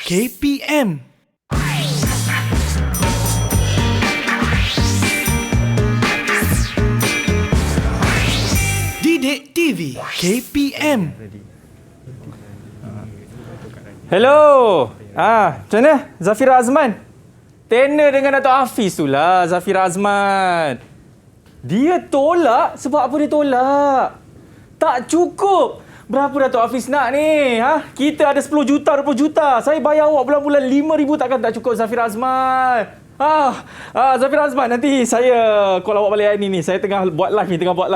KPM. Didik TV KPM. Hello. Macam mana? Zafira Azman. Tena dengan Dato' Hafiz tu lah, Zafira Azman. Dia tolak sebab apa dia tolak? Tak cukup. Berapa Dato' Hafiz nak ni? Kita ada 10 juta, 20 juta. Saya bayar awak bulan-bulan 5,000 takkan tak cukup, Zafira Azman. Zafira Azman, nanti saya call awak balik hari ni. Saya tengah buat live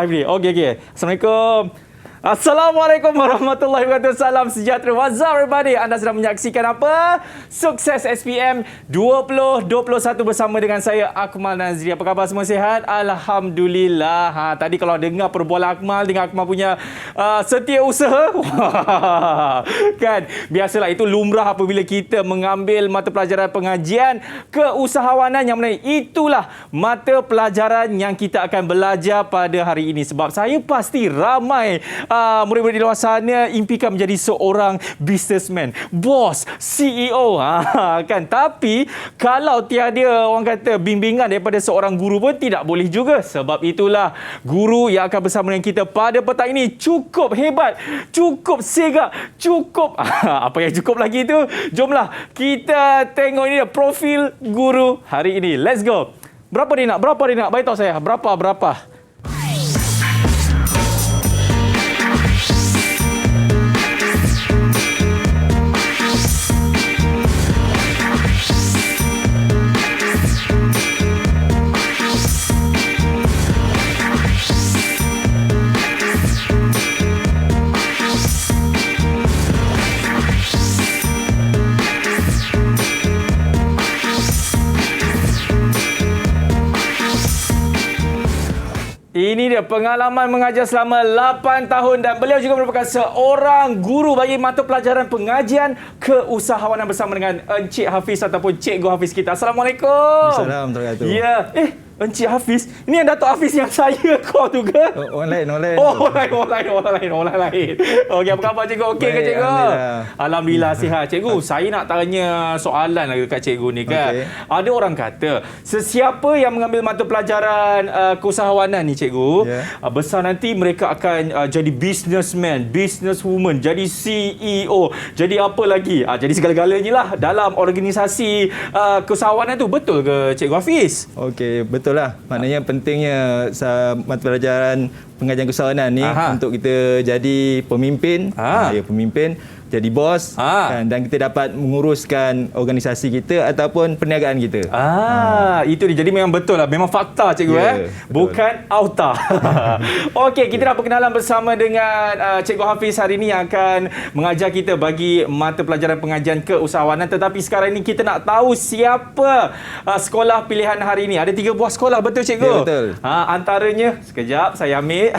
ni, Okey. Assalamualaikum. Assalamualaikum warahmatullahi wabarakatuh. Salam sejahtera. What's up everybody? Anda sedang menyaksikan apa? Sukses SPM 2021 bersama dengan saya Akmal Nazri. Apa khabar, semua sihat? Alhamdulillah. Tadi kalau dengar perbualan Akmal dengan Akmal punya setiausaha, kan, biasalah itu lumrah apabila kita mengambil mata pelajaran pengajian keusahawanan, yang mana itulah mata pelajaran yang kita akan belajar pada hari ini. Sebab saya pasti ramai murid-murid di luar sana impikan menjadi seorang businessman, bos, CEO, kan. Tapi kalau tiada orang kata bimbingan daripada seorang guru pun tidak boleh juga. Sebab itulah guru yang akan bersama dengan kita pada petang ini cukup hebat, cukup segak, cukup apa yang cukup lagi tu? Jomlah kita tengok ini dia profil guru hari ini. Let's go. Berapa dia nak? Bagi tahu saya. Berapa? Ini dia pengalaman mengajar selama 8 tahun dan beliau juga merupakan seorang guru bagi mata pelajaran pengajian keusahawanan bersama dengan Encik Hafiz ataupun Cikgu Hafiz kita. Assalamualaikum. Assalamualaikum. Ya, Encik Hafiz, ini yang Dato' Hafiz yang saya call tu ke? Orang lain. Orang lain. Okey, apa khabar cikgu? Okey ke cikgu? Alhamdulillah sihat. Cikgu, saya nak tanya soalan lagi dekat cikgu ni kan. Okay. Ada orang kata, sesiapa yang mengambil mata pelajaran keusahawanan ni cikgu, besar nanti mereka akan jadi businessman, businesswoman, jadi CEO, jadi apa lagi? Jadi segala-galanya lah dalam organisasi keusahawanan tu. Betul ke Cikgu Hafiz? Okey, betul lah. Maknanya pentingnya mata pelajaran pengajian keusahawanan ni untuk kita jadi pemimpin, pemimpin, jadi bos, dan kita dapat menguruskan organisasi kita ataupun perniagaan kita. Itu dia. Jadi memang betul lah. Memang fakta cikgu, bukan auta. Okey, kita nak perkenalan bersama dengan Cikgu Hafiz hari ini yang akan mengajar kita bagi mata pelajaran pengajian keusahawanan. Tetapi sekarang ini kita nak tahu siapa sekolah pilihan hari ini. Ada 3 buah sekolah, betul cikgu? Ya, betul. Antaranya, sekejap saya ambil.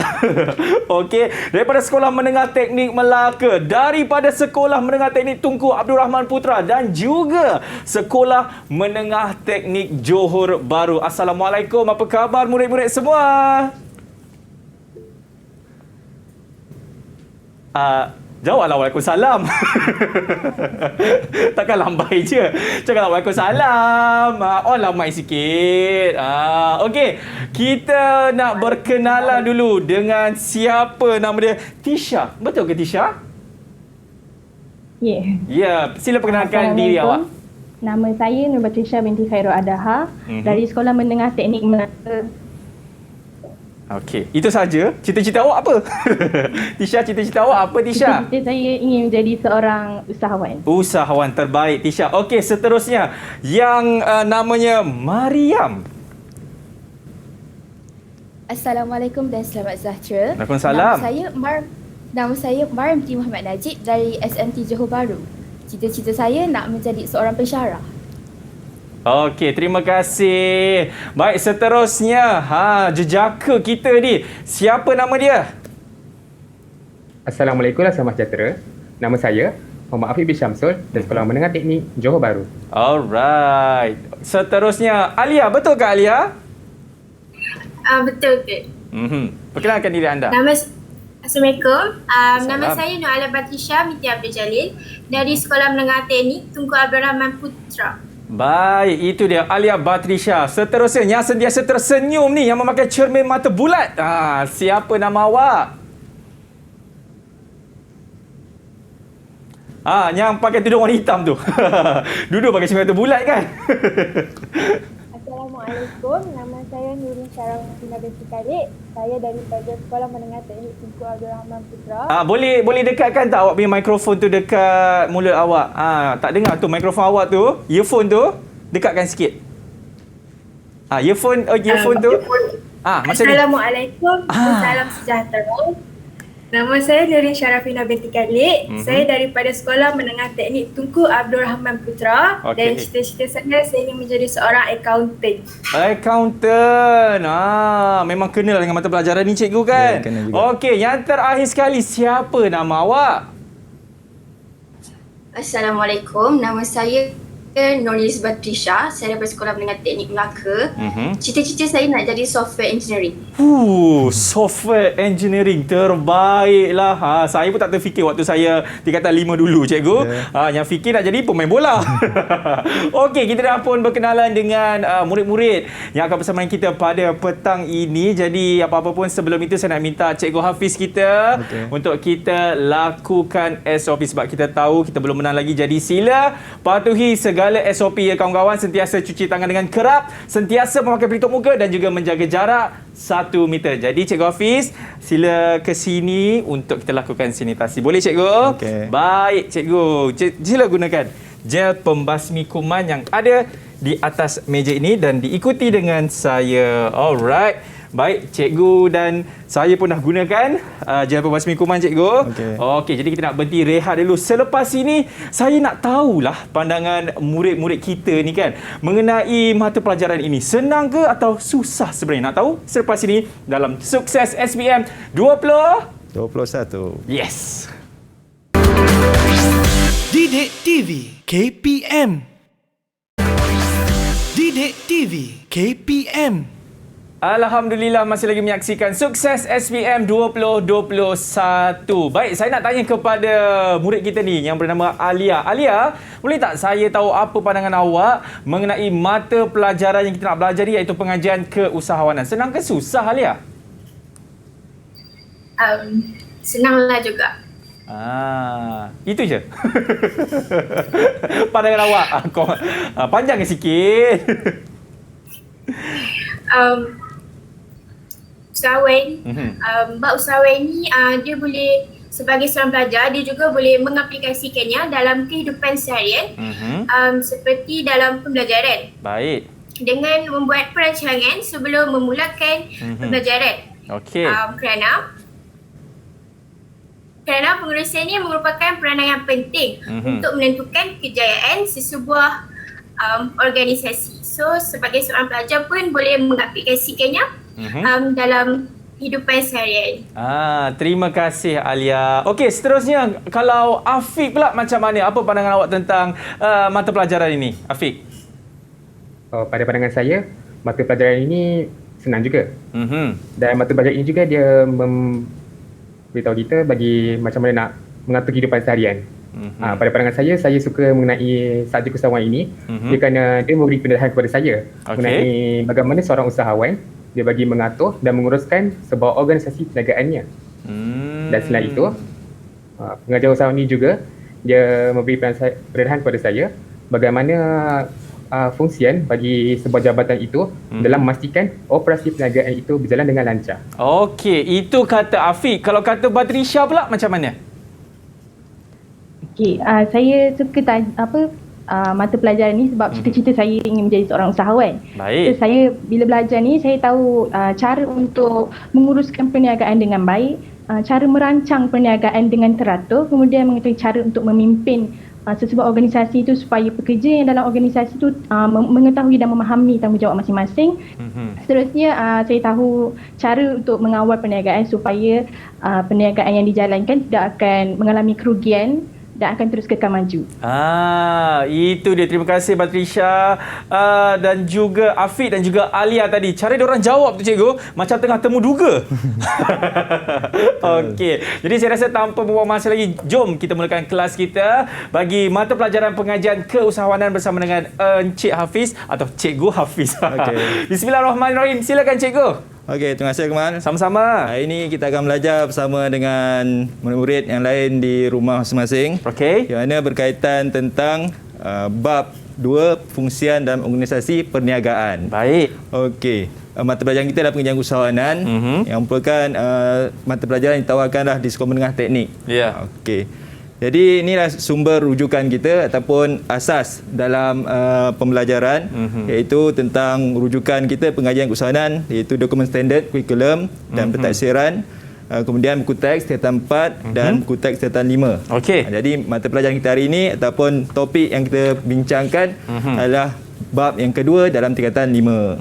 Okey, daripada Sekolah Menengah Teknik Melaka, daripada Sekolah Menengah Teknik Tunku Abdul Rahman Putra, dan juga Sekolah Menengah Teknik Johor Bahru. Assalamualaikum, apa khabar murid-murid semua? Jawablah Waalaikumsalam. Takkan lambai je. Cakaplah Waalaikumsalam. Lambai sikit. Okey, kita nak berkenalan dulu dengan siapa nama dia? Tisha. Betul ke Tisha? Ya, sila perkenalkan diri awak. Nama saya Nur Batrisha binti Khairul Adaha dari Sekolah Menengah Teknik Melaka. Okey, itu saja. Cita-cita awak apa? Tisha, cita-cita awak apa Tisha? Cita-cita saya ingin menjadi seorang usahawan. Usahawan terbaik Tisha. Okey, seterusnya yang namanya Mariam. Assalamualaikum dan selamat sejahtera. Waalaikumsalam. Nama saya Mariam T. Muhammad Najib dari SMT Johor Bahru. Cita-cita saya nak menjadi seorang pensyarah. Okey, terima kasih. Baik, seterusnya jejaka kita ni. Siapa nama dia? Assalamualaikum dan selamat sejahtera. Nama saya Muhammad Afiq bin Syamsul dari Sekolah Menengah Teknik Johor Bahru. Alright. Seterusnya Alia, betul ke Alia? Betul ke? Perkenalkan diri anda. Assalamualaikum. Nama saya Nur Ala Batrisha binti Abdul Jalil dari Sekolah Menengah Teknik Tunku Abdul Rahman Putra. Baik, itu dia Alia Batrisha. Seterusnya yang sentiasa tersenyum ni, yang memakai cermin mata bulat. Siapa nama awak? Yang pakai tudung warna hitam tu. Duduk pakai cermin mata bulat kan? Assalamualaikum, nama saya Nurin Syarafina binti Khalid. Saya daripada Sekolah Menengah Teknik Tunku Abdul Rahman Putra. Boleh dekatkan tak awak punya mikrofon tu dekat mulut awak? Tak dengar tu mikrofon awak tu, earphone tu, dekatkan sikit. Earphone tu. Assalamualaikum, salam sejahtera. Nama saya Nurin Syarafina binti Khalid. Saya daripada Sekolah Menengah Teknik Tunku Abdul Rahman Putra. Dan cita-cita saya ingin menjadi seorang accountant. Accountant. Memang kenal dengan mata pelajaran ni cikgu kan? Ya, kena juga. Okey, yang terakhir sekali, siapa nama awak? Assalamualaikum, nama saya Nurliz Batrisha. Saya daripada Sekolah Menengah Teknik Melaka. Cita-cita saya nak jadi software engineering. Software engineering terbaiklah. Saya pun tak terfikir waktu saya tingkatan 5 dulu cikgu. Yang fikir nak jadi pemain bola. Okey, kita dah pun berkenalan dengan murid-murid yang akan bersama kita pada petang ini. Jadi apa-apa pun sebelum itu saya nak minta Cikgu Hafiz kita untuk kita lakukan SOP sebab kita tahu kita belum menang lagi. Jadi sila patuhi segala SOP ya kawan-kawan. Sentiasa cuci tangan dengan kerap, sentiasa memakai pelitup muka dan juga menjaga jarak 1 meter. Jadi Cikgu Hafiz, sila ke sini untuk kita lakukan sanitasi. Boleh cikgu? Baik cikgu. Sila gunakan gel pembasmi kuman yang ada di atas meja ini dan diikuti dengan saya. Alright. Baik, cikgu dan saya pun dah gunakan gel pembasmi kuman cikgu. Okey, jadi kita nak berhenti rehat dulu. Selepas ini, saya nak tahulah pandangan murid-murid kita ni kan mengenai mata pelajaran ini. Senang ke atau susah sebenarnya? Nak tahu? Selepas ini dalam Sukses SPM 21. Yes. Didik TV KPM. Didik TV KPM. Alhamdulillah masih lagi menyaksikan Sukses SPM 2021. Baik, saya nak tanya kepada murid kita ni yang bernama Alia. Alia, boleh tak saya tahu apa pandangan awak mengenai mata pelajaran yang kita nak belajar iaitu pengajian keusahawanan? Senang ke susah Alia? Senanglah juga. Itu je. Pandangan awak panjang sikit. Usahawan, Mbak usahawan ni dia boleh sebagai seorang pelajar, dia juga boleh mengaplikasikannya dalam kehidupan seharian seperti dalam pembelajaran. Baik. Dengan membuat perancangan sebelum memulakan pembelajaran. Kerana pengurusan ini merupakan peranan yang penting untuk menentukan kejayaan sesebuah organisasi. So, sebagai seorang pelajar pun boleh mengaplikasikannya dalam kehidupan seharian. Terima kasih Alia. Okey, seterusnya kalau Afiq pula macam mana? Apa pandangan awak tentang mata pelajaran ini, Afiq? Pada pandangan saya, mata pelajaran ini senang juga. Dan mata pelajaran ini juga dia beritahu kita bagi macam mana nak mengatur kehidupan seharian. Pada pandangan saya suka mengenai subjek usahawan ini kerana dia memberi pendarahan kepada saya mengenai bagaimana seorang usahawan dia bagi mengatur dan menguruskan sebuah organisasi perniagaannya. Dan selain itu, pengajar usahawan ini juga dia memberi pendarahan kepada saya bagaimana fungsian bagi sebuah jabatan itu dalam memastikan operasi perniagaan itu berjalan dengan lancar. Okey, itu kata Afiq. Kalau kata Batrisha pula macam mana? Saya suka mata pelajaran ni sebab cita-cita saya ingin menjadi seorang usahawan. Baik. So, saya bila belajar ni saya tahu cara untuk menguruskan perniagaan dengan baik, cara merancang perniagaan dengan teratur, kemudian mengetahui cara untuk memimpin sesebuah organisasi itu supaya pekerja yang dalam organisasi itu mengetahui dan memahami tanggungjawab masing-masing. Seterusnya saya tahu cara untuk mengawal perniagaan supaya perniagaan yang dijalankan tidak akan mengalami kerugian dan akan terus kekal maju. Itu dia. Terima kasih Batrisha dan juga Afiq dan juga Alia tadi. Cara diorang jawab tu cikgu macam tengah temu duga. Okey. Jadi saya rasa tanpa membuang masa lagi, jom kita mulakan kelas kita bagi mata pelajaran pengajian keusahawanan bersama dengan Encik Hafiz atau Cikgu Hafiz. Okey. Bismillahirrahmanirrahim. Silakan cikgu. Okey, terima kasih Akmal. Sama-sama. Hari ini kita akan belajar bersama dengan murid-murid yang lain di rumah masing-masing. Okey. Yang mana berkaitan tentang bab 2 fungsian dalam organisasi perniagaan. Baik. Okey. Mata pelajaran kita adalah pengajian usahawanan yang merupakan mata pelajaran yang ditawarkanlah di Sekolah Menengah Teknik. Ya. Okey. Jadi inilah sumber rujukan kita ataupun asas dalam pembelajaran iaitu tentang rujukan kita pengajian keusahawanan iaitu dokumen standard, kurikulum dan pentadsiran. Kemudian buku teks tingkatan 4 dan buku teks tingkatan 5. Okey. Jadi mata pelajaran kita hari ini ataupun topik yang kita bincangkan adalah bab yang kedua dalam tingkatan 5.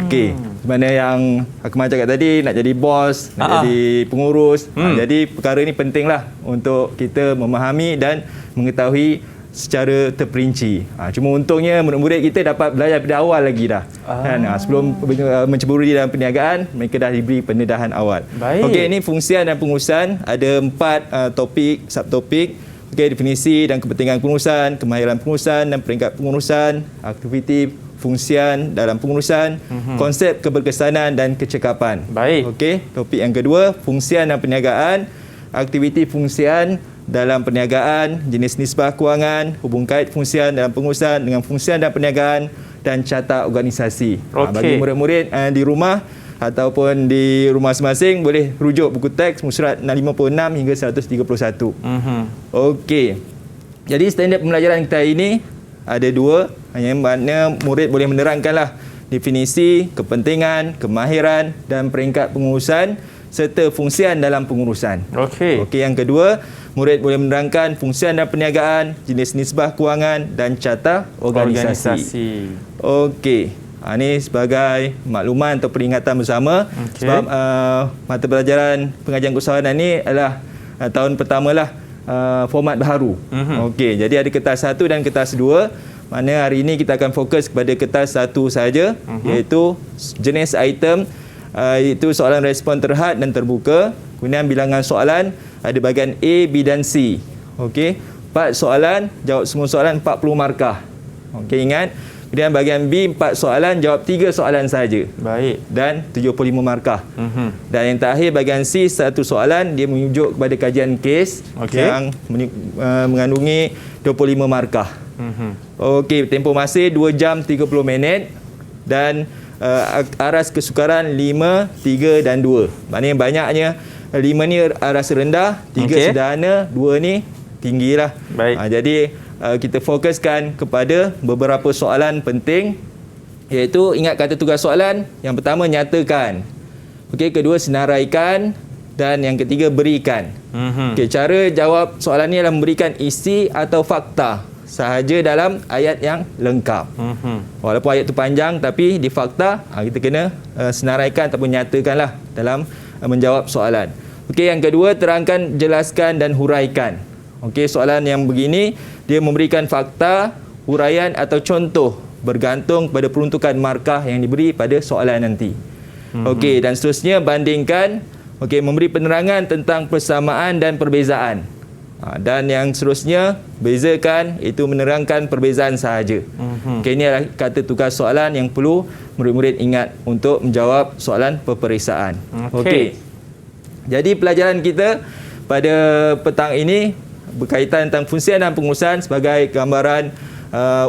Okey. Mana yang Akmal cakap tadi, nak jadi bos, nak jadi pengurus. Jadi perkara ini pentinglah untuk kita memahami dan mengetahui secara terperinci. Cuma untungnya murid-murid kita dapat belajar pada awal lagi dah. Kan? Sebelum menceburi dalam perniagaan, mereka dah diberi pendedahan awal. Baik. Okey, ini fungsian dan pengurusan. Ada 4 topik, subtopik. Okey, definisi dan kepentingan pengurusan, kemahiran pengurusan dan peringkat pengurusan, aktiviti fungsian dalam pengurusan, konsep keberkesanan dan kecekapan. Baik. Okey, topik yang kedua, fungsian dan perniagaan, aktiviti fungsian dalam perniagaan, jenis nisbah kewangan, hubung kait fungsian dalam pengurusan dengan fungsian dan perniagaan dan carta organisasi. Bagi murid-murid di rumah ataupun di rumah masing-masing boleh rujuk buku teks muka surat 656 hingga 131. Okey. Jadi standard pembelajaran kita ini ada 2, yang mana murid boleh menerangkanlah definisi, kepentingan, kemahiran dan peringkat pengurusan serta fungsian dalam pengurusan. Okey. Okey, yang kedua, murid boleh menerangkan fungsian dan perniagaan, jenis nisbah kewangan dan carta organisasi. Okey. Ini sebagai makluman atau peringatan bersama sebab mata pelajaran pengajian keusahawanan ini adalah tahun pertamalah format baru. Okey, jadi ada kertas 1 dan kertas 2. Mana hari ini kita akan fokus kepada kertas 1 saja, iaitu jenis item iaitu soalan respon terhad dan terbuka. Kemudian bilangan soalan ada bahagian A, B dan C. Okey, 4 soalan, jawab semua soalan 40 markah. Okey, ingat. Kemudian bahagian B 4 soalan, jawab 3 soalan saja. Baik. Dan 75 markah. Dan yang terakhir bahagian C 1 soalan, dia menunjuk kepada kajian kes yang mengandungi 25 markah. Okey, tempoh masa 2 jam 30 minit dan aras kesukaran 5, 3 dan 2. Maknanya banyaknya 5 ni aras rendah, 3 sederhana, 2 ni tinggilah. Baik. Jadi kita fokuskan kepada beberapa soalan penting, iaitu ingat kata tugas soalan. Yang pertama, nyatakan. Okey, kedua, senaraikan dan yang ketiga, berikan. Okey, cara jawab soalan ni adalah memberikan isi atau fakta sahaja dalam ayat yang lengkap. Walaupun ayat tu panjang, tapi di fakta kita kena senaraikan ataupun nyatakanlah dalam menjawab soalan. Okey, yang kedua, terangkan, jelaskan dan huraikan. Okey, soalan yang begini dia memberikan fakta, huraian atau contoh bergantung pada peruntukan markah yang diberi pada soalan nanti. Okey, dan seterusnya bandingkan. Okey, memberi penerangan tentang persamaan dan perbezaan. Dan yang seterusnya bezakan, itu menerangkan perbezaan sahaja. Okey, ini adalah kata tugas soalan yang perlu murid-murid ingat untuk menjawab soalan peperiksaan. Okey. Jadi pelajaran kita pada petang ini berkaitan tentang fungsian dan pengurusan sebagai gambaran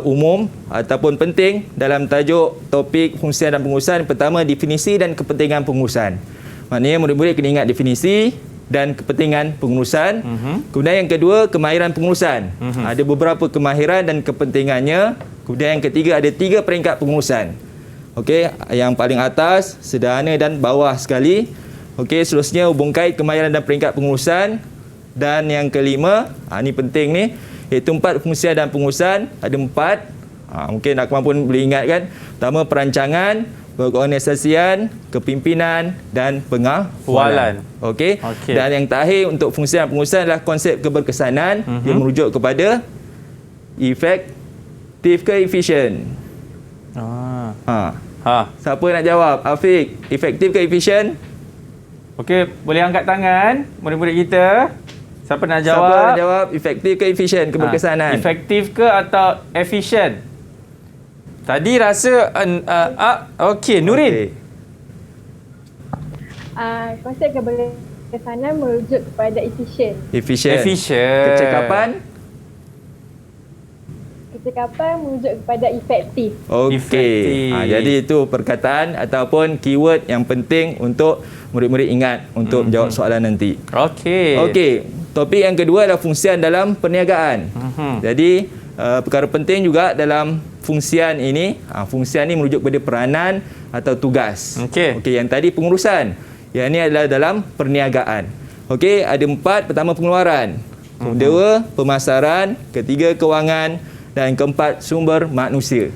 umum ataupun penting dalam tajuk topik fungsian dan pengurusan. Pertama, definisi dan kepentingan pengurusan. Maknanya murid-murid kena ingat definisi dan kepentingan pengurusan. Kemudian yang kedua, kemahiran pengurusan. Ada beberapa kemahiran dan kepentingannya. Kemudian yang ketiga, ada 3 peringkat pengurusan. Okey, yang paling atas, sederhana dan bawah sekali. Okey, seterusnya hubung kait kemahiran dan peringkat pengurusan. Dan yang kelima, ini penting ni, iaitu 4 fungsian dan pengurusan. Ada 4. Mungkin Akmal pun boleh ingat kan. Pertama, perancangan, berorganisasian, kepimpinan dan pengawalan. Okey. Dan yang terakhir untuk fungsi dan pengurusan adalah konsep keberkesanan. Dia merujuk kepada efektif ke efisien. Siapa nak jawab? Afiq, efektif ke efisien? Okey, boleh angkat tangan murid-murid kita. Siapa nak jawab? Siapa nak jawab? Efektif ke efisien keberkesanan? Efektif ke atau efisien? Tadi rasa okey, Nurin. Konsep keberkesanan merujuk kepada efisien. Efisien. Kecekapan merujuk kepada efektif. Okey. Jadi itu perkataan ataupun keyword yang penting untuk murid-murid ingat untuk menjawab soalan nanti. Okey. Topik yang kedua adalah fungsian dalam perniagaan. Jadi perkara penting juga dalam fungsian ini. Fungsian ini merujuk kepada peranan atau tugas. Okey, yang tadi pengurusan. Yang ini adalah dalam perniagaan. Okey, ada 4. Pertama pengeluaran. Kedua pemasaran, ketiga kewangan dan keempat sumber manusia.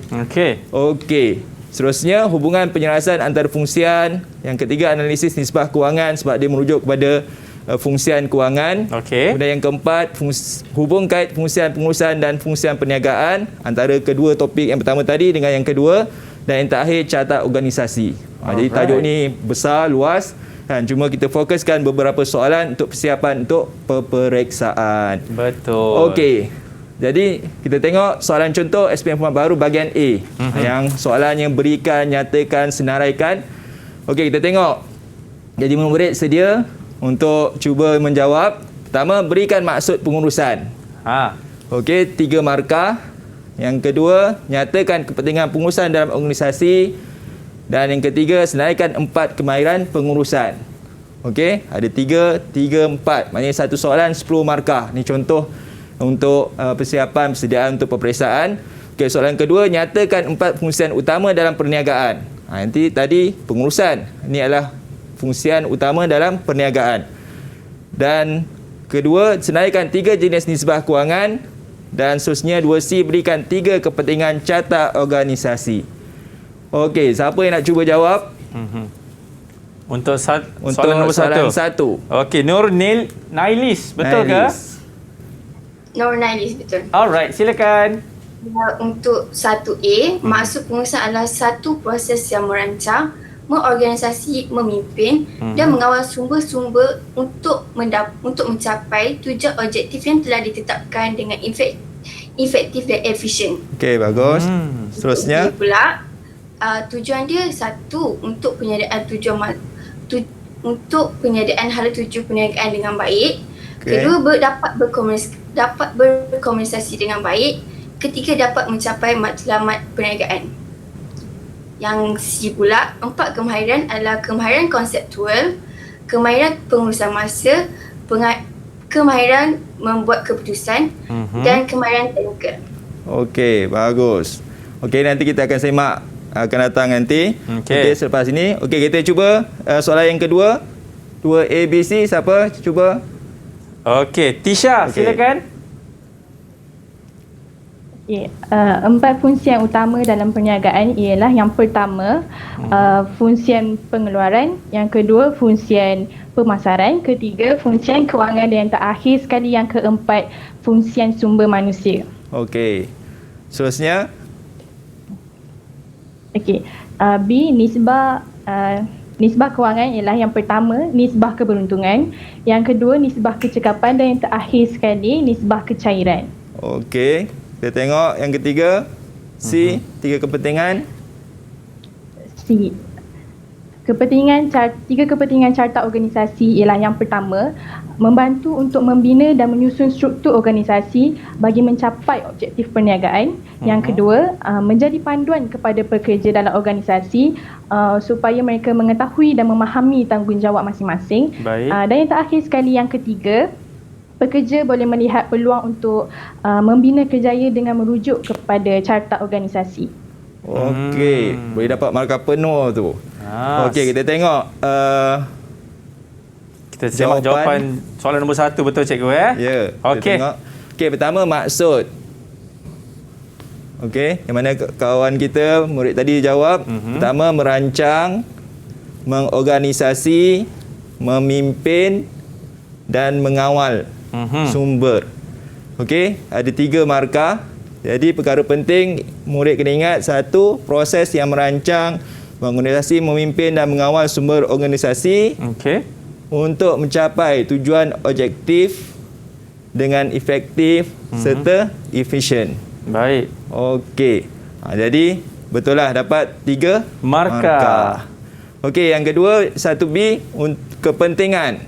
Okey. Seterusnya hubungan penyelarasan antara fungsian. Yang ketiga analisis nisbah kewangan sebab dia merujuk kepada fungsian kewangan. Kemudian yang keempat hubung kait fungsian pengurusan dan fungsian perniagaan antara kedua topik yang pertama tadi dengan yang kedua. Dan yang terakhir carta organisasi. Jadi tajuk ni besar, luas. Dan cuma kita fokuskan beberapa soalan untuk persiapan untuk peperiksaan. Betul. Okey. Jadi kita tengok soalan contoh SPM Format Baru bahagian A. Yang soalannya berikan, nyatakan, senaraikan. Okey, kita tengok. Jadi murid sedia untuk cuba menjawab. Pertama, berikan maksud pengurusan. Okey, 3 markah. Yang kedua, nyatakan kepentingan pengurusan dalam organisasi. Dan yang ketiga, senaraikan 4 kemahiran pengurusan. Okey, ada 3, 4. Maknanya satu soalan 10 markah. Ini contoh untuk persiapan persediaan untuk peperiksaan. Okey, soalan kedua, nyatakan 4 fungsian utama dalam perniagaan. Nanti tadi pengurusan. Ini adalah fungsian utama dalam perniagaan. Dan kedua, senaraikan 3 jenis nisbah kewangan. Dan seterusnya 2C, berikan 3 kepentingan carta organisasi. Okey, siapa yang nak cuba jawab? Untuk soalan nombor 1. Okey, Nur Nailis, betul ke? Nur Nailis, betul. Alright, silakan. Untuk 1A, maksud pengurusan adalah satu proses yang merancang, mengorganisasi, memimpin dan mengawal sumber-sumber untuk mencapai tujuan objektif yang telah ditetapkan dengan efektif dan efisien. Okey, bagus. Seterusnya pula tujuan dia satu, untuk penyediaan untuk penyediaan hala tuju perniagaan dengan baik. Kedua, dapat berkomunikasi dengan baik. Ketiga, dapat mencapai matlamat perniagaan. Yang C pula, 4 kemahiran adalah kemahiran konseptual, kemahiran pengurusan masa, kemahiran membuat keputusan dan kemahiran teknikal. Okey, bagus. Okey, nanti kita akan semak akan datang nanti. Okey, selepas ini. Okey, kita cuba soalan yang kedua. 2A, B, C, siapa cuba? Okey, Tisha, silakan. Empat fungsian utama dalam perniagaan ialah yang pertama fungsian pengeluaran, yang kedua fungsian pemasaran, ketiga fungsian kewangan dan yang terakhir sekali yang keempat fungsian sumber manusia. Okey. Seterusnya B, nisbah kewangan ialah yang pertama nisbah keberuntungan, yang kedua nisbah kecekapan dan yang terakhir sekali nisbah kecairan. Okey. Kita tengok yang ketiga. C, 3 kepentingan. C. Tiga kepentingan carta organisasi ialah yang pertama, membantu untuk membina dan menyusun struktur organisasi bagi mencapai objektif perniagaan. Yang kedua, menjadi panduan kepada pekerja dalam organisasi supaya mereka mengetahui dan memahami tanggungjawab masing-masing. Dan yang terakhir sekali, yang ketiga, pekerja boleh melihat peluang untuk membina kerjaya dengan merujuk kepada carta organisasi. Okey, boleh dapat markah penuh tu. Okey, kita tengok kita semak jawapan soalan nombor 1, betul cikgu Ya. Okey. Okey, pertama maksud. Okey, yang mana kawan kita murid tadi jawab. Pertama, merancang, mengorganisasi, memimpin dan mengawal sumber. Okey, ada 3 markah. Jadi perkara penting murid kena ingat, satu, proses yang merancang, mengorganisasi, memimpin dan mengawal sumber organisasi untuk mencapai tujuan objektif dengan efektif serta efisien. Baik. Okey. Jadi betul lah dapat 3 markah. Okey, yang kedua 1B kepentingan.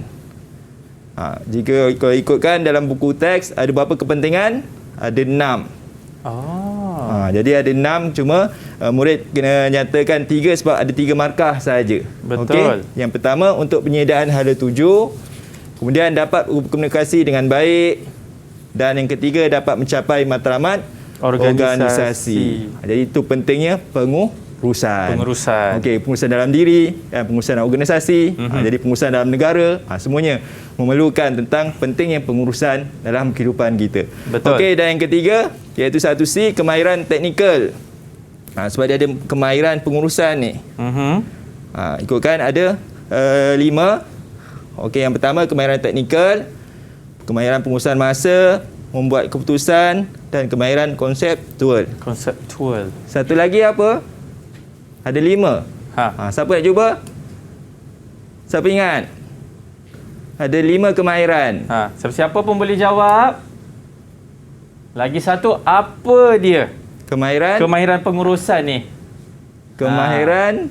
Jika kalau ikutkan dalam buku teks ada berapa kepentingan? Ada 6. Jadi ada 6, cuma murid kena nyatakan 3 sebab ada 3 markah sahaja. Betul. Okay? Yang pertama untuk penyediaan hala tuju, kemudian dapat berkomunikasi dengan baik, dan yang ketiga dapat mencapai matlamat organisasi. Jadi itu pentingnya pengurusan. Okey, pengurusan dalam diri dan pengurusan dalam organisasi. Jadi pengurusan dalam negara, semuanya memerlukan tentang pentingnya pengurusan dalam kehidupan kita. Betul. Okey, dan yang ketiga iaitu 1C, kemahiran teknikal. Sebab dia ada kemahiran pengurusan ni. Ikutkan ada 5. Okey, yang pertama kemahiran teknikal, kemahiran pengurusan masa, membuat keputusan dan kemahiran konseptual. Satu lagi apa? Ada 5. Siapa nak cuba? Siapa ingat? Ada 5 kemahiran. Siapa pun boleh jawab. Lagi satu, apa dia? Kemahiran pengurusan ni. Kemahiran.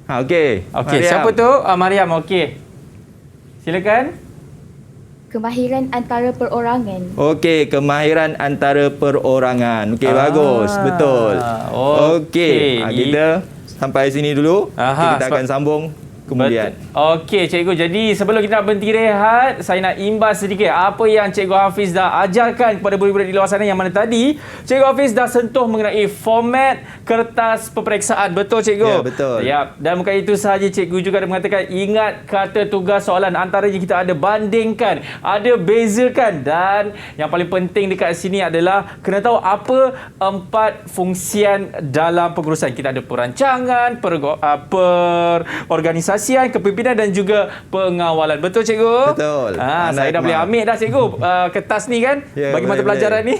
Okey. Okey, siapa tu? Mariam, okey. Silakan. Kemahiran antara perorangan. Okey, kemahiran antara perorangan. Okey, bagus. Betul. Okey. Kita sampai sini dulu. Kita akan sambung kemudian. Okey, cikgu. Jadi sebelum kita nak berhenti rehat, saya nak imbas sedikit apa yang Cikgu Hafiz dah ajarkan kepada murid-murid di luar sana, yang mana tadi Cikgu Hafiz dah sentuh mengenai format kertas peperiksaan. Betul, cikgu? Ya, betul. Ya, dan bukan itu sahaja, cikgu juga ada mengatakan ingat kata tugas soalan, antaranya kita ada bandingkan, ada bezakan, dan yang paling penting dekat sini adalah kena tahu apa 4 fungsian dalam pengurusan. Kita ada perancangan, perorganisasian, kepimpinan dan juga pengawalan. Betul, cikgu? Betul. Saya dah boleh ambil dah, cikgu, kertas ni kan, bagi mata pelajaran ni.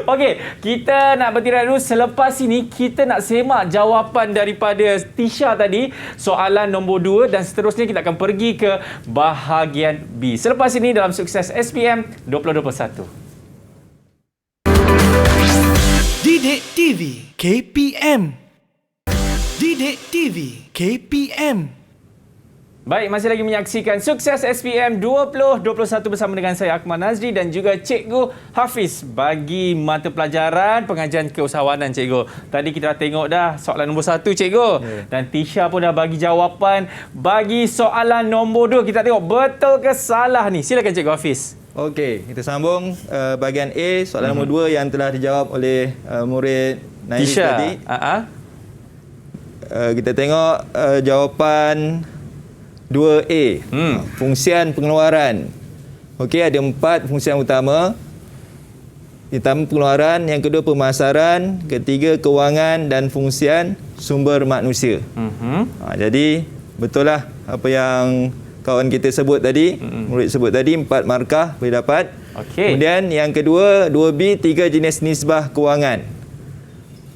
Okey, kita nak berhenti dulu. Selepas ini kita nak semak jawapan daripada Tisha tadi, soalan nombor 2, dan seterusnya kita akan pergi ke bahagian B. Selepas ini dalam Sukses SPM 2021. Didik TV KPM. Didik TV KPM. Baik, masih lagi menyaksikan Sukses SPM 2021 bersama dengan saya Akmal Nazri dan juga Cikgu Hafiz bagi mata pelajaran pengajian keusahawanan, cikgu. Tadi kita dah tengok dah soalan nombor 1, cikgu. Dan Tisha pun dah bagi jawapan bagi soalan nombor 2. Kita tengok betul ke salah ni. Silakan, Cikgu Hafiz. Okey, kita sambung bahagian A, soalan nombor 2 yang telah dijawab oleh murid Nairis tadi. Kita tengok jawapan 2A, fungsian pengeluaran. Okey, ada 4 fungsian utama. Pertama pengeluaran, yang kedua pemasaran, ketiga kewangan dan fungsian sumber manusia. Jadi betul lah apa yang kawan kita sebut tadi, murid sebut tadi, 4 markah boleh dapat. Kemudian yang kedua 2B, 3 jenis nisbah kewangan.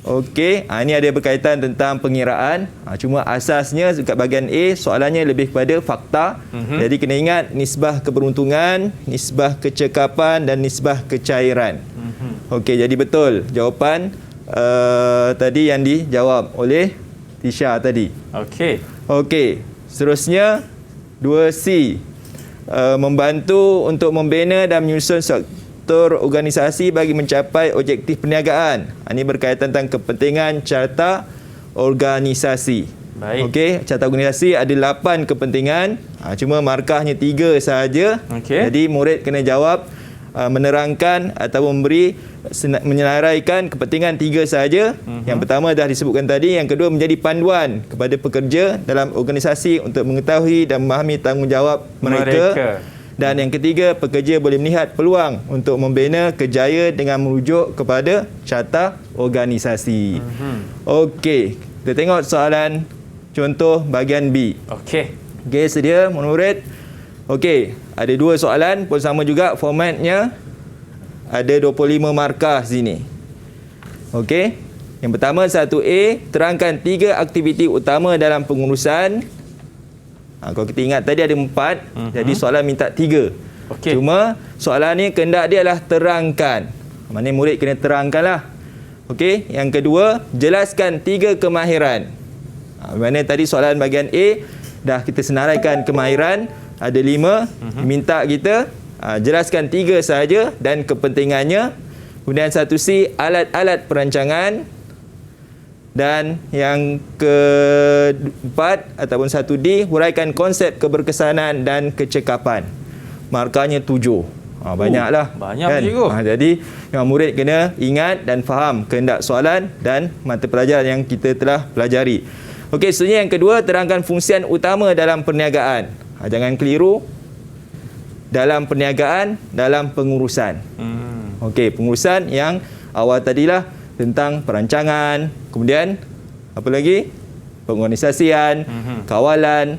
Okey, ini ada berkaitan tentang pengiraan. Cuma asasnya dekat bahagian A, soalannya lebih kepada fakta. Jadi kena ingat nisbah keberuntungan, nisbah kecekapan dan nisbah kecairan. Okey, jadi betul jawapan tadi yang dijawab oleh Tisha tadi. Okey, seterusnya 2C, membantu untuk membina dan menyusun organisasi bagi mencapai objektif perniagaan. Ini berkaitan tentang kepentingan carta organisasi. Okey, carta organisasi ada 8 kepentingan. Cuma markahnya 3 sahaja. Jadi murid kena jawab menerangkan atau menyeláraikan kepentingan 3 sahaja. Yang pertama dah disebutkan tadi, yang kedua menjadi panduan kepada pekerja dalam organisasi untuk mengetahui dan memahami tanggungjawab mereka. Dan yang ketiga, pekerja boleh melihat peluang untuk membina kerjaya dengan merujuk kepada carta organisasi. Okey, kita tengok soalan contoh bahagian B. Okey, sedia murid? Okey, ada 2 soalan pun sama juga formatnya. Ada 25 markah sini. Okey, yang pertama 1A, terangkan 3 aktiviti utama dalam pengurusan. Kalau kita ingat tadi ada 4, jadi soalan minta 3. Cuma soalan ni kehendak dia adalah terangkan. Maknanya murid kena terangkan lah. Okey, yang kedua, jelaskan 3 kemahiran. Mana tadi soalan bahagian A dah kita senaraikan kemahiran ada 5, minta kita jelaskan 3 sahaja dan kepentingannya. Kemudian 1C, alat-alat perancangan. Dan yang keempat ataupun 1D, huraikan konsep keberkesanan dan kecekapan. Markahnya 7. Banyaklah. Banyak kan? cikgu. Jadi yang murid kena ingat dan faham kehendak soalan dan mata pelajaran yang kita telah pelajari. Okey, seterusnya yang kedua, terangkan fungsian utama dalam perniagaan. Jangan keliru. Dalam perniagaan, dalam pengurusan. Okey, pengurusan yang awal tadilah tentang perancangan, kemudian apa lagi? Pengorganisasian, kawalan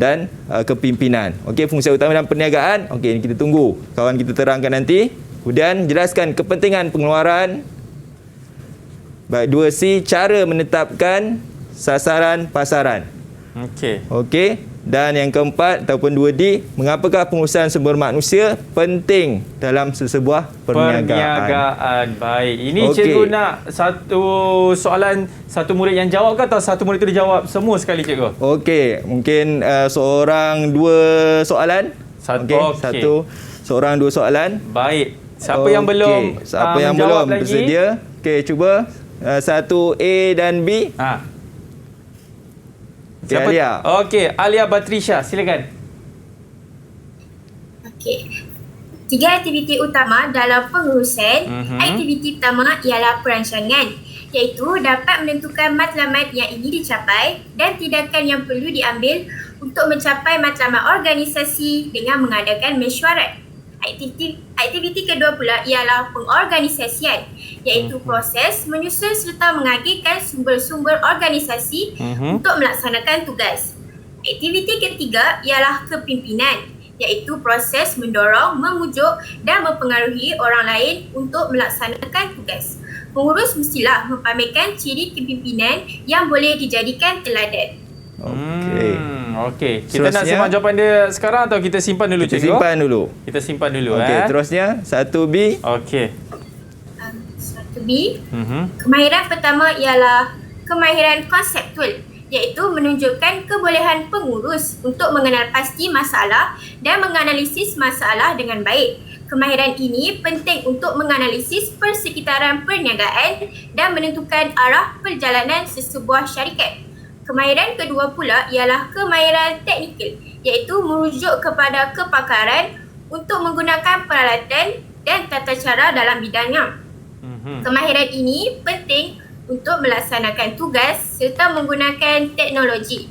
dan kepimpinan. Okey, fungsi utama dalam perniagaan. Okey, ini kita tunggu kawan kita terangkan nanti. Kemudian jelaskan kepentingan pengeluaran. Baik, 2C, cara menetapkan sasaran pasaran. Okey. Dan yang keempat ataupun 2D, mengapakah pengurusan sumber manusia penting dalam sesebuah perniagaan. Baik. Ini cikgu nak satu soalan satu murid yang jawab ke atau satu murid itu dijawab semua sekali cikgu? Okey, mungkin seorang 2 soalan. Satu seorang 2 soalan. Baik. Siapa yang belum siapa yang belum bersedia? Okey, cuba 1A dan B. Siapa? Alia. Okey, Alia Batrisha, silakan. Okey. 3 aktiviti utama dalam pengurusan. Aktiviti pertama ialah perancangan, iaitu dapat menentukan matlamat yang ingin dicapai dan tindakan yang perlu diambil untuk mencapai matlamat organisasi dengan mengadakan mesyuarat. Aktiviti kedua pula ialah pengorganisasian, iaitu proses menyusun serta mengagihkan sumber-sumber organisasi untuk melaksanakan tugas. Aktiviti ketiga ialah kepimpinan, iaitu proses mendorong, memujuk dan mempengaruhi orang lain untuk melaksanakan tugas. Pengurus mestilah mempamerkan ciri kepimpinan yang boleh dijadikan teladan. Okey. Kita nak simak jawapan dia sekarang atau kita simpan dulu cikgu? Kita simpan dulu. Okey, terusnya 1B. Okey. 1B. Kemahiran pertama ialah kemahiran konseptual, iaitu menunjukkan kebolehan pengurus untuk mengenal pasti masalah dan menganalisis masalah dengan baik. Kemahiran ini penting untuk menganalisis persekitaran perniagaan dan menentukan arah perjalanan sesebuah syarikat. Kemahiran kedua pula ialah kemahiran teknikal, iaitu merujuk kepada kepakaran untuk menggunakan peralatan dan tata cara dalam bidangnya. Kemahiran ini penting untuk melaksanakan tugas serta menggunakan teknologi.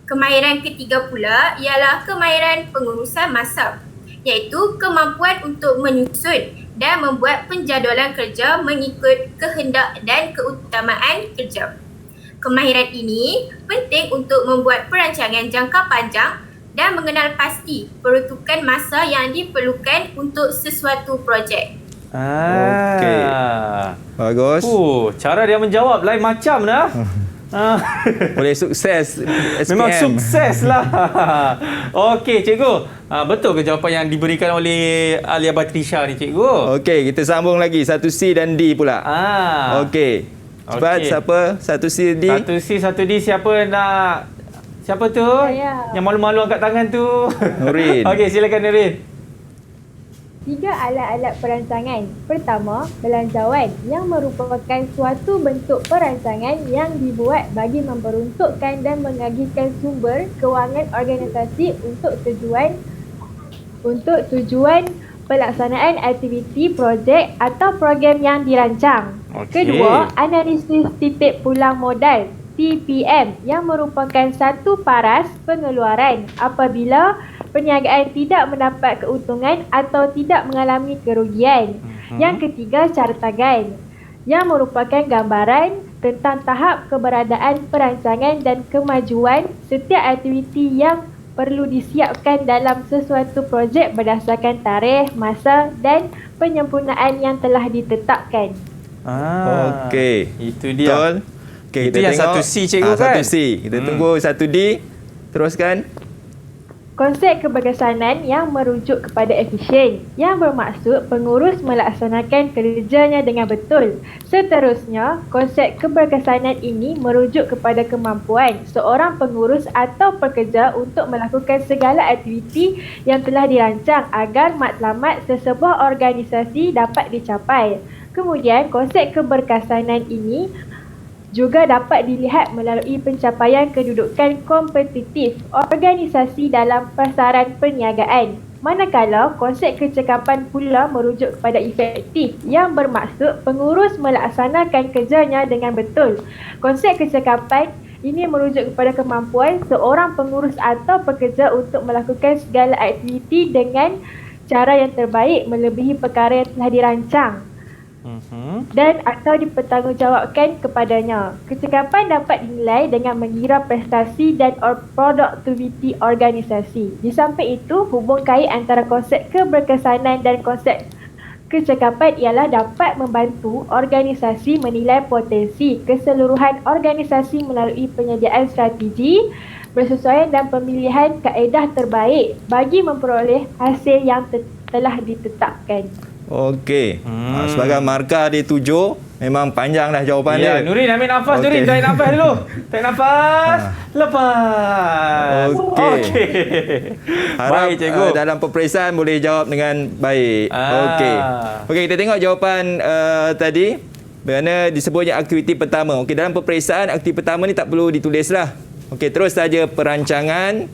Kemahiran ketiga pula ialah kemahiran pengurusan masa, iaitu kemampuan untuk menyusun dan membuat penjadualan kerja mengikut kehendak dan keutamaan kerja. Kemahiran ini penting untuk membuat perancangan jangka panjang dan mengenal pasti peruntukan masa yang diperlukan untuk sesuatu projek. Okey. Bagus. Cara dia menjawab lain macam dah. Boleh sukses SPM. Memang sukses lah. Okey cikgu. Betul ke jawapan yang diberikan oleh Alia Batrisha ni cikgu? Okey, kita sambung lagi 1C dan D pula. Okey. Cepat, siapa? 1C, D. 1C, 1D, siapa nak... Siapa tu? Saya. Yang malu-malu angkat tangan tu. Nurin. Okey, silakan Nurin. 3 alat-alat perancangan. Pertama, belanjawan yang merupakan suatu bentuk perancangan yang dibuat bagi memperuntukkan dan mengagihkan sumber kewangan organisasi untuk tujuan pelaksanaan aktiviti, projek atau program yang dirancang. Kedua, analisis titik pulang modal TPM yang merupakan satu paras pengeluaran apabila perniagaan tidak mendapat keuntungan atau tidak mengalami kerugian. Yang ketiga, cartagan yang merupakan gambaran tentang tahap keberadaan perancangan dan kemajuan setiap aktiviti yang perlu disiapkan dalam sesuatu projek berdasarkan tarikh, masa dan penyempurnaan yang telah ditetapkan. Okey. Itu dia. Betul. Okay, itu yang tengok. 1C cikgu kan? 1C. Kita tunggu 1D. Teruskan. Konsep keberkesanan yang merujuk kepada efisien, yang bermaksud pengurus melaksanakan kerjanya dengan betul. Seterusnya, konsep keberkesanan ini merujuk kepada kemampuan seorang pengurus atau pekerja untuk melakukan segala aktiviti yang telah dirancang agar matlamat sesebuah organisasi dapat dicapai. Kemudian, konsep keberkesanan ini juga dapat dilihat melalui pencapaian kedudukan kompetitif organisasi dalam pasaran perniagaan. Manakala konsep kecekapan pula merujuk kepada efektif yang bermaksud pengurus melaksanakan kerjanya dengan betul. Konsep kecekapan ini merujuk kepada kemampuan seorang pengurus atau pekerja untuk melakukan segala aktiviti dengan cara yang terbaik melebihi perkara yang telah dirancang dan atau dipertanggungjawabkan kepadanya. Kecekapan dapat dinilai dengan mengira prestasi dan produktiviti organisasi. Di samping itu, hubung kait antara konsep keberkesanan dan konsep kecekapan ialah dapat membantu organisasi menilai potensi keseluruhan organisasi melalui penyediaan strategi, persesuaian dan pemilihan kaedah terbaik bagi memperoleh hasil yang telah ditetapkan. Okey. Sebagai markah dia 7, memang panjang dah jawapan dia. Ya, Nurin ambil nafas. Nurin, tarik nafas dulu. Tarik nafas. Lepas. Okey. Harap Baik, cikgu. Dalam peperiksaan boleh jawab dengan baik. Okey, kita tengok jawapan tadi. Kerana disebutnya aktiviti pertama. Okey, dalam peperiksaan aktiviti pertama ni tak perlu ditulislah. Okey, terus saja perancangan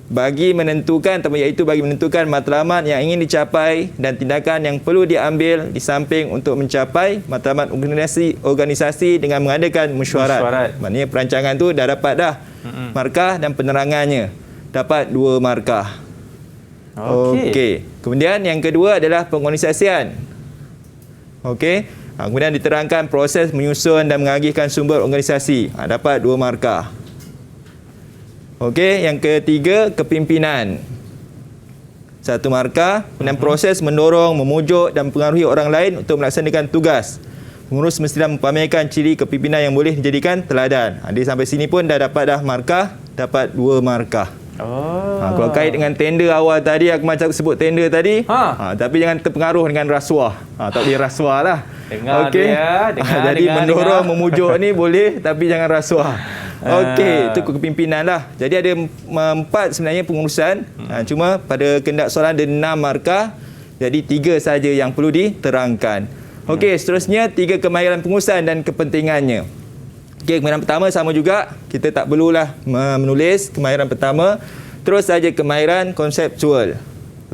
bagi menentukan matlamat yang ingin dicapai dan tindakan yang perlu diambil di samping untuk mencapai matlamat organisasi dengan mengadakan mesyuarat. Maknanya perancangan tu dah dapat dah markah dan penerangannya. Dapat 2 markah. Okey. Kemudian yang kedua adalah pengorganisasian. Okey. Kemudian diterangkan proses menyusun dan mengagihkan sumber organisasi. Dapat 2 markah. Okey, yang ketiga kepimpinan. 1 markah. Kemudian proses mendorong, memujuk dan mempengaruhi orang lain untuk melaksanakan tugas. Pengurus mestilah mempamerkan ciri kepimpinan yang boleh dijadikan teladan. Dia sampai sini pun dah dapat markah, dapat 2 markah. Kalau kait dengan tender awal tadi, aku macam sebut tender tadi, tapi jangan terpengaruh dengan rasuah. Tak boleh rasuah lah. Okey. Jadi mendorong, memujuk ni boleh, tapi jangan rasuah. Okey, itu kepimpinan lah. Jadi ada 4 sebenarnya pengurusan. Cuma pada kehendak soalan ada 6 markah. Jadi 3 saja yang perlu diterangkan. Okey, seterusnya 3 kemahiran pengurusan dan kepentingannya. Okey, kemahiran pertama sama juga. Kita tak perlulah menulis kemahiran pertama. Terus saja kemahiran konseptual.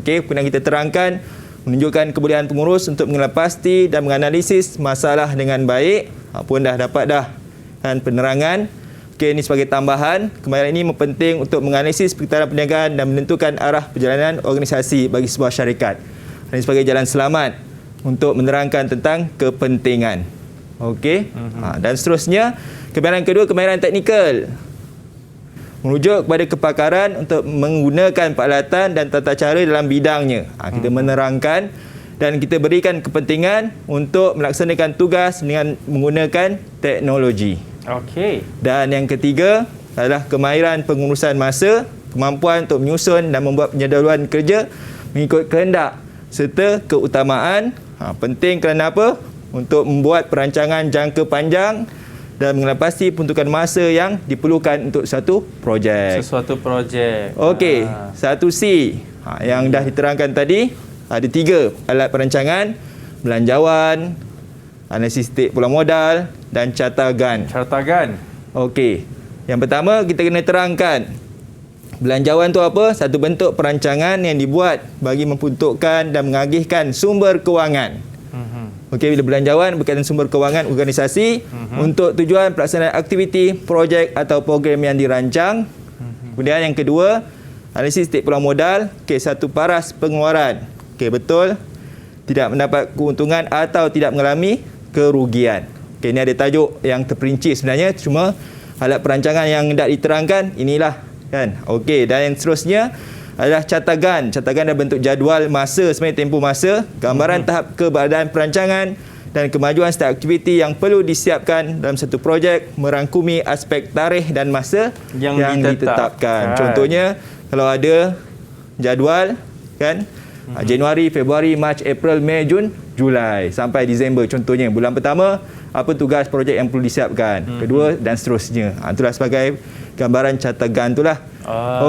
Okey, kemudian kita terangkan menunjukkan kebolehan pengurus untuk mengenal pasti dan menganalisis masalah dengan baik. Pun dah dapat dah. Dan penerangan. Okey, ini sebagai tambahan, kemahiran ini penting untuk menganalisis perkitaran perniagaan dan menentukan arah perjalanan organisasi bagi sebuah syarikat. Ini sebagai jalan selamat untuk menerangkan tentang kepentingan. Okey. Dan seterusnya, kemahiran kedua, kemahiran teknikal. Merujuk kepada kepakaran untuk menggunakan peralatan dan tata cara dalam bidangnya. Kita menerangkan dan kita berikan kepentingan untuk melaksanakan tugas dengan menggunakan teknologi. Okey. Dan yang ketiga adalah kemahiran pengurusan masa, kemampuan untuk menyusun dan membuat penjadualan kerja mengikut kehendak serta keutamaan. Penting kerana apa? Untuk membuat perancangan jangka panjang dan mengenal pasti peruntukan masa yang diperlukan untuk satu projek. Sesuatu projek. Okey, 1C yang dah diterangkan tadi, ada 3 alat perancangan, belanjawan, analisis pula modal dan cartagan. Okey. Yang pertama kita kena terangkan belanjawan tu apa? Satu bentuk perancangan yang dibuat bagi memperuntukkan dan mengagihkan sumber kewangan. Okey, bila belanjawan berkaitan sumber kewangan organisasi untuk tujuan pelaksanaan aktiviti, projek atau program yang dirancang. Kemudian yang kedua Analisis titik peluang modal. Okey, satu paras pengeluaran. Okey, betul. Tidak mendapat keuntungan atau tidak mengalami kerugian. Okey, ini ada tajuk yang terperinci sebenarnya, cuma alat perancangan yang hendak diterangkan inilah kan. Okey, dan yang seterusnya adalah catagan. Catagan dalam bentuk jadual masa, sebenarnya tempoh masa, gambaran tahap keberadaan perancangan dan kemajuan setiap aktiviti yang perlu disiapkan dalam satu projek, merangkumi aspek tarikh dan masa yang ditetapkan. Contohnya, kalau ada jadual kan, Januari, Februari, Mac, April, Mei, Jun, Julai sampai Disember contohnya. Bulan pertama, apa tugas projek yang perlu disiapkan, kedua dan seterusnya. Itulah sebagai gambaran catagan itulah.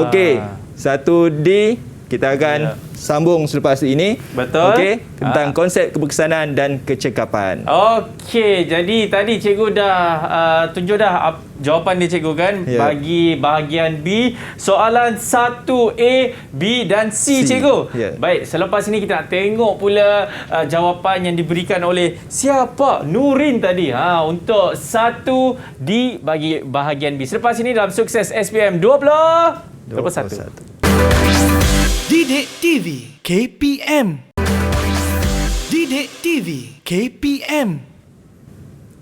Okey, 1D kita akan sambung selepas ini. Betul. Okey, tentang konsep keberkesanan dan kecekapan. Okey, jadi tadi cikgu dah tunjuk dah jawapan dia cikgu kan, bagi bahagian B, soalan 1A, B dan C. Cikgu. Baik, selepas ini kita nak tengok pula jawapan yang diberikan oleh siapa? Nurin tadi. Untuk 1D bagi bahagian B. Selepas ini dalam Sukses SPM 2021. Didik TV KPM. Didik TV KPM.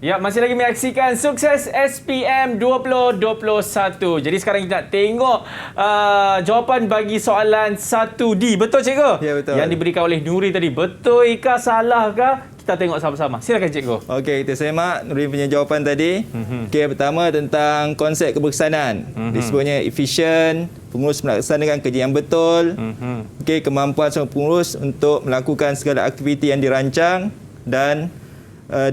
Ya, masih lagi menyaksikan Sukses SPM 2021. Jadi sekarang kita nak tengok jawapan bagi soalan 1D. Betul cikgu? Ya, betul. Yang diberikan oleh Nuri tadi. Betul ke salah ke? Kita tengok sama-sama. Silakan cikgu. Okey, kita semak Nuri punya jawapan tadi. Okey, pertama tentang konsep keberkesanan. Disebutnya efisien, pengurus melaksanakan kerja yang betul. Okey, kemampuan seorang pengurus untuk melakukan segala aktiviti yang dirancang dan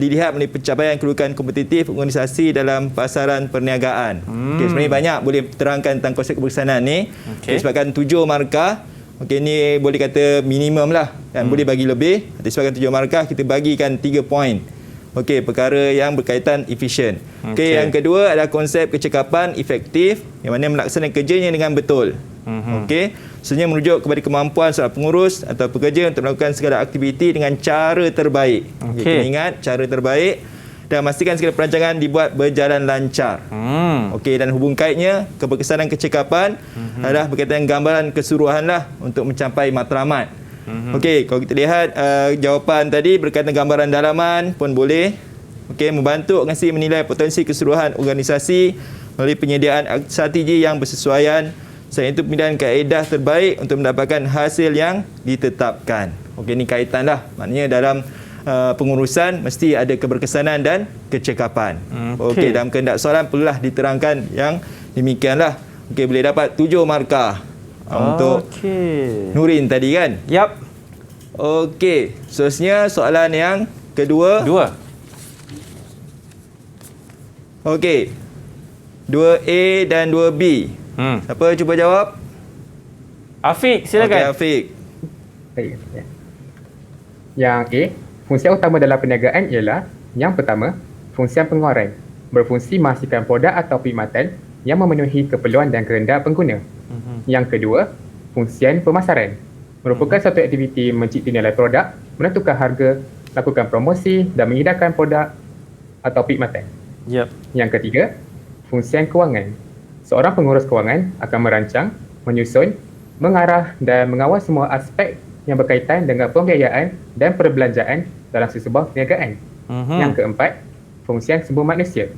dilihat melalui pencapaian kedudukan kompetitif organisasi dalam pasaran perniagaan. Okey, sebenarnya banyak boleh terangkan tentang konsep keberkesanan ni. Disebabkan 7 markah. Okey, ni boleh kata minimum lah. Dan boleh bagi lebih. Disebabkan 7 markah, kita bagikan 3 poin. Okey, perkara yang berkaitan efisien. Okey, yang kedua adalah konsep kecekapan efektif, yang mana melaksanakan kerjanya dengan betul. Okey, sebenarnya merujuk kepada kemampuan seorang pengurus atau pekerja untuk melakukan segala aktiviti dengan cara terbaik. Okey, ingat cara terbaik dan memastikan segala perancangan dibuat berjalan lancar. Okey, dan hubung kaitnya keberkesanan kecekapan adalah berkaitan gambaran keseluruhan lah untuk mencapai matlamat. Okey, kalau kita lihat jawapan tadi berkaitan gambaran dalaman pun boleh. Okey, membantu organisasi menilai potensi keseluruhan organisasi melalui penyediaan strategi yang bersesuaian. Selain itu, pemilihan kaedah terbaik untuk mendapatkan hasil yang ditetapkan. Okey, ini kaitan lah. Maknanya dalam pengurusan mesti ada keberkesanan dan kecekapan. Okey, dalam kehendak soalan perlulah diterangkan yang demikianlah. Okey, boleh dapat 7 markah untuk Nurin tadi kan? Yap. Okey, seterusnya soalan yang kedua. Okey, 2A dan 2B. Siapa cuba jawab? Afiq, silakan. Okey, Afiq. Yang A, fungsi utama dalam perniagaan ialah yang pertama, fungsi pengeluaran, berfungsi menghasilkan produk atau perkhidmatan yang memenuhi keperluan dan kehendak pengguna. Yang kedua, fungsi pemasaran, merupakan satu aktiviti mencipta nilai produk, menentukan harga, lakukan promosi dan mengedarkan produk atau perkhidmatan. Yang ketiga, fungsi kewangan. Seorang pengurus kewangan akan merancang, menyusun, mengarah dan mengawal semua aspek yang berkaitan dengan pembiayaan dan perbelanjaan dalam sesebuah perniagaan. Yang keempat, fungsi sumber manusia.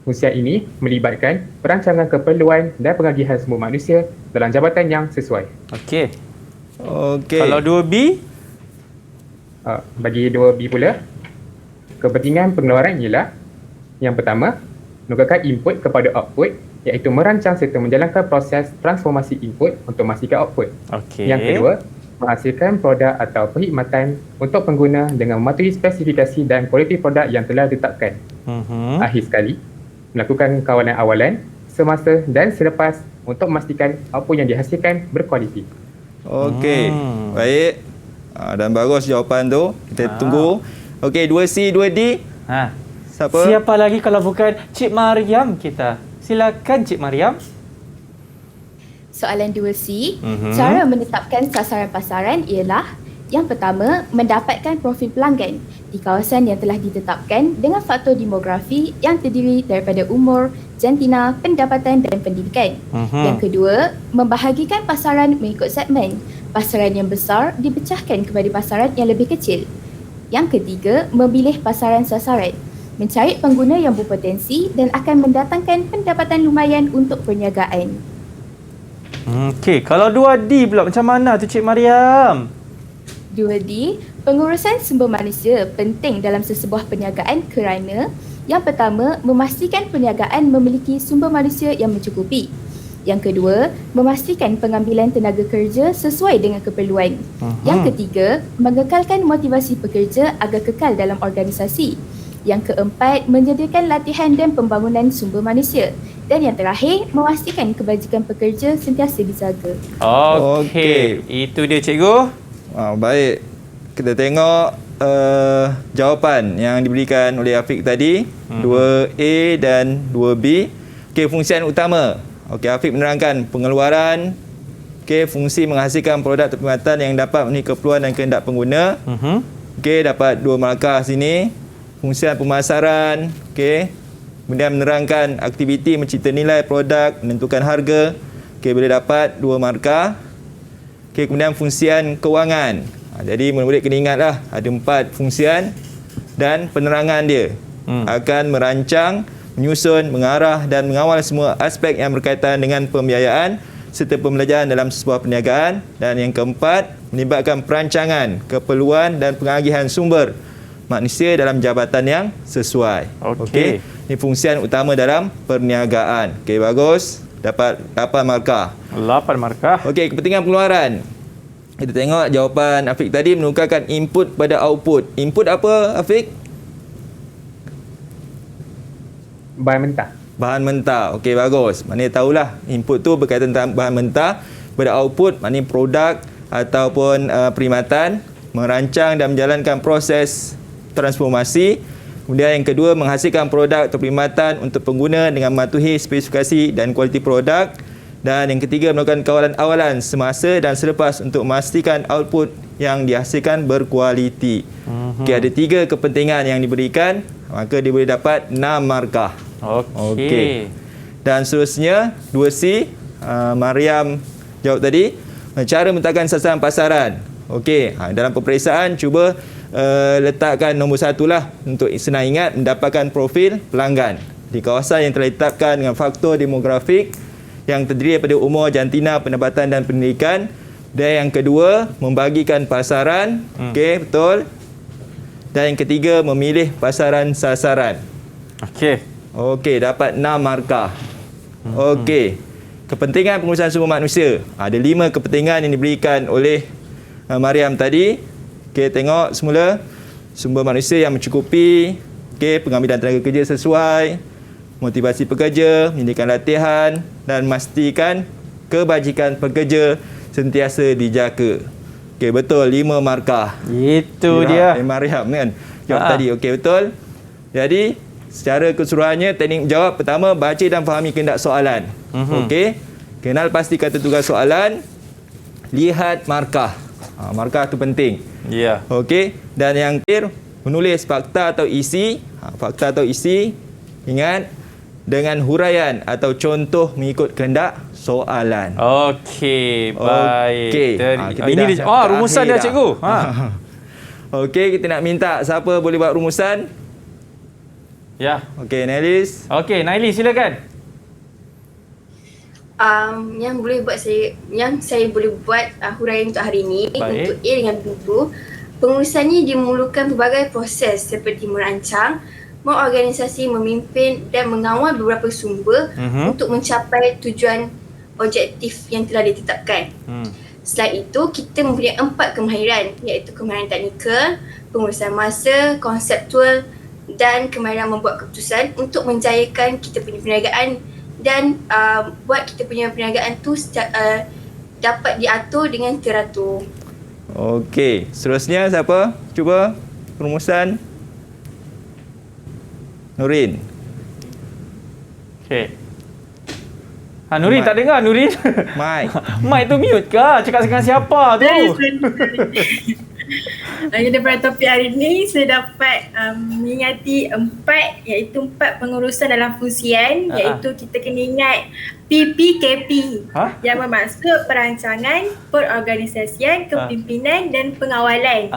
Fungsi ini melibatkan perancangan keperluan dan pengagihan sumber manusia dalam jabatan yang sesuai. Okey. Kalau 2B? Bagi 2B pula, kepentingan pengeluaran ialah yang pertama, menukarkan input kepada output, iaitu merancang serta menjalankan proses transformasi input untuk memastikan output. Yang kedua, menghasilkan produk atau perkhidmatan untuk pengguna dengan mematuhi spesifikasi dan kualiti produk yang telah ditetapkan. Akhir sekali, melakukan kawalan awalan semasa dan selepas untuk memastikan apa yang dihasilkan berkualiti. Okey, baik. Dan bagus jawapan tu. Kita tunggu. Okey, 2C, 2D. Siapa lagi kalau bukan Cik Mariam kita? Silakan Cik Mariam. Soalan 2C, cara menetapkan sasaran pasaran ialah Yang pertama, mendapatkan profil pelanggan di kawasan yang telah ditetapkan dengan faktor demografi yang terdiri daripada umur, jantina, pendapatan dan pendidikan. Yang kedua, membahagikan pasaran mengikut segmen. Pasaran yang besar dipecahkan kepada pasaran yang lebih kecil. Yang ketiga, memilih pasaran sasaran. Mencari pengguna yang berpotensi dan akan mendatangkan pendapatan lumayan untuk perniagaan. Okey, kalau 2D pula macam mana tu Cik Mariam? 2D, pengurusan sumber manusia penting dalam sesebuah perniagaan kerana yang pertama, memastikan perniagaan memiliki sumber manusia yang mencukupi. Yang kedua, memastikan pengambilan tenaga kerja sesuai dengan keperluan. Yang ketiga, mengekalkan motivasi pekerja agar kekal dalam organisasi. Yang keempat, menyediakan latihan dan pembangunan sumber manusia. Dan yang terakhir, memastikan kebajikan pekerja sentiasa dijaga. Okey, itu dia cikgu. Baik. Kita tengok jawapan yang diberikan oleh Afiq tadi. 2A dan 2B. Okey, fungsian utama. Okey, Afiq menerangkan pengeluaran. Okey, fungsi menghasilkan produk atau perkhidmatan yang dapat memenuhi keperluan dan kehendak pengguna. Okey, dapat 2 markah sini. Fungsian pemasaran. Okey. Kemudian menerangkan aktiviti mencipta nilai produk, menentukan harga. Okey, boleh dapat 2 markah. Okey, kemudian fungsian kewangan. Jadi murid-murid kena ingatlah ada 4 fungsian dan penerangan dia. Akan merancang, menyusun, mengarah dan mengawal semua aspek yang berkaitan dengan pembiayaan serta pembelajaran dalam sebuah perniagaan. Dan yang keempat, melibatkan perancangan, keperluan dan pengagihan sumber manusia dalam jabatan yang sesuai. Okey. Ini fungsian utama dalam perniagaan. Okey, bagus. Dapat 8 markah. 8 markah. Okey, kepentingan pengeluaran. Kita tengok jawapan Afiq tadi menukarkan input pada output. Input apa, Afiq? Bahan mentah. Bahan mentah. Okey, bagus. Maknanya tahulah input tu berkaitan dengan bahan mentah. Pada output, maknanya produk ataupun perkhidmatan. Merancang dan menjalankan proses transformasi. Kemudian yang kedua, menghasilkan produk atau perkhidmatan untuk pengguna dengan mematuhi spesifikasi dan kualiti produk. Dan yang ketiga, melakukan kawalan awalan semasa dan selepas untuk memastikan output yang dihasilkan berkualiti. Okey, ada 3 kepentingan yang diberikan, maka dia boleh dapat 6 markah. Okey. Dan seterusnya, 2C, Mariam jawab tadi, cara menetapkan sasaran pasaran. Okey, dalam peperiksaan cuba letakkan nombor 1 lah untuk senang ingat, mendapatkan profil pelanggan di kawasan yang telah ditetapkan dengan faktor demografik yang terdiri daripada umur, jantina, pendapatan dan pendidikan. Dan yang kedua, membagikan pasaran. Okey, betul. Dan yang ketiga, memilih pasaran sasaran. Okey, dapat 6 markah. Okey. Kepentingan pengurusan sumber manusia. Ada 5 kepentingan yang diberikan oleh Mariam tadi. Okey, tengok semula. Sumber manusia yang mencukupi. Okey, pengambilan tenaga kerja sesuai. Motivasi pekerja, menyediakan latihan dan memastikan kebajikan pekerja sentiasa dijaga. Okey, betul, 5 markah. Itu dia. Mariam kan? Jawab tadi. Okey, betul. Jadi, secara keseluruhannya, teknik menjawab pertama, baca dan fahami kehendak soalan. Okey. Kenal pasti kata tugas soalan. Lihat markah. Markah tu penting. Ya. Okey. Dan yang terakhir, menulis fakta atau isi. Fakta atau isi. Ingat, dengan huraian atau contoh mengikut kehendak soalan. Okey, baik. Okey. Ini rumusan dia, cikgu. Okey, kita nak minta siapa boleh buat rumusan? Ya. Okey, Nelis. Okey, Naili silakan. Yang saya boleh buat huraian untuk hari ini. Baik. Untuk A dengan B2, pengurusannya memerlukan pelbagai proses seperti merancang, mengorganisasi, memimpin dan mengawal beberapa sumber untuk mencapai tujuan objektif yang telah ditetapkan. Selain itu, kita mempunyai 4 kemahiran, iaitu kemahiran teknikal, pengurusan masa, konseptual dan kemahiran membuat keputusan untuk menjayakan kita punya perniagaan dan buat kita punya perniagaan tu dapat diatur dengan teratur. Okey, seterusnya siapa? Cuba rumusan. Nurin. Okey. Nurin tak dengar, Nurin. Mike. Mike tu mute ke? Cakap dengan siapa tu? Daripada topik hari ini, saya dapat mengingati 4, iaitu 4 pengurusan dalam fungsian, iaitu kita kena ingat PPKP yang bermaksud perancangan, perorganisasian, kepimpinan dan pengawalan.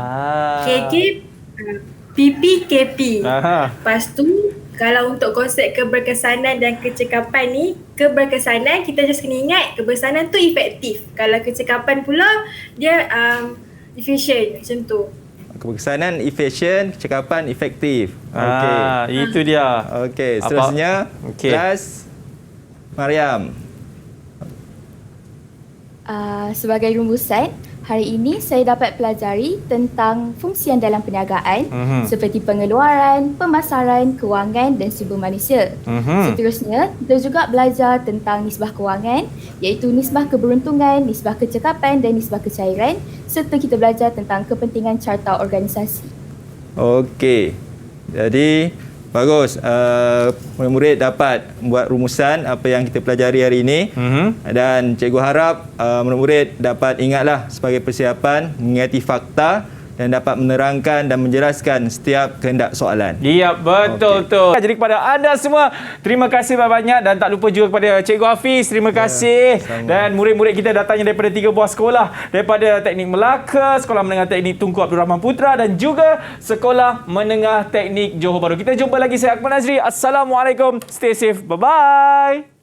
PPKP. Lepas tu, kalau untuk konsep keberkesanan dan kecekapan ni, keberkesanan kita just kena ingat keberkesanan tu efektif. Kalau kecekapan pula dia efficient macam tu. Keberkesanan, efisien, kecekapan, efektif. Itu dia. Okey, seterusnya kelas Mariam. Sebagai rumusan, hari ini saya dapat pelajari tentang fungsian dalam perniagaan seperti pengeluaran, pemasaran, kewangan dan sumber manusia. Seterusnya, kita juga belajar tentang nisbah kewangan, iaitu nisbah keberuntungan, nisbah kecekapan dan nisbah kecairan, serta kita belajar tentang kepentingan carta organisasi. Okey. Jadi bagus, murid-murid dapat buat rumusan apa yang kita pelajari hari ini dan cikgu harap murid-murid dapat ingatlah sebagai persiapan mengingati fakta dan dapat menerangkan dan menjelaskan setiap kehendak soalan. Ya, betul tu. Jadi kepada anda semua, terima kasih banyak dan tak lupa juga kepada Cikgu Hafiz, terima kasih. Dan murid-murid kita datangnya daripada 3 buah sekolah, daripada Teknik Melaka, Sekolah Menengah Teknik Tunku Abdul Rahman Putra dan juga Sekolah Menengah Teknik Johor Bahru. Kita jumpa lagi, saya Akmal Nazri. Assalamualaikum. Stay safe. Bye-bye.